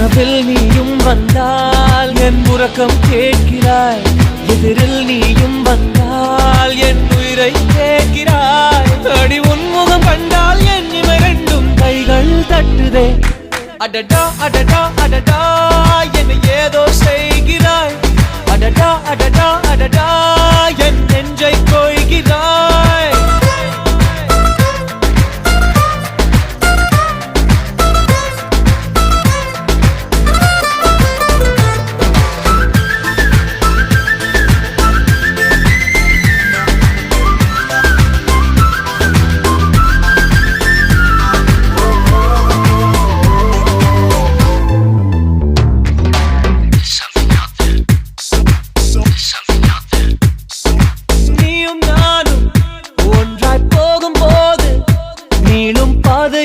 கனவில் நீயும் வந்தால் என் உறக்கம் கேட்கிறாய், எதிரில் நீயும் வந்தால் என் உயிரை கேட்கிறாய். அடி உன்முகம் கண்டால் என் இமை ரெண்டும் கைகள் தட்டுதே. அடடா அடடா அடடா என்னை ஏதோ செய்கிறாய். அடடா அடடா அடடா என் நெஞ்சை கொய்கிறாய்.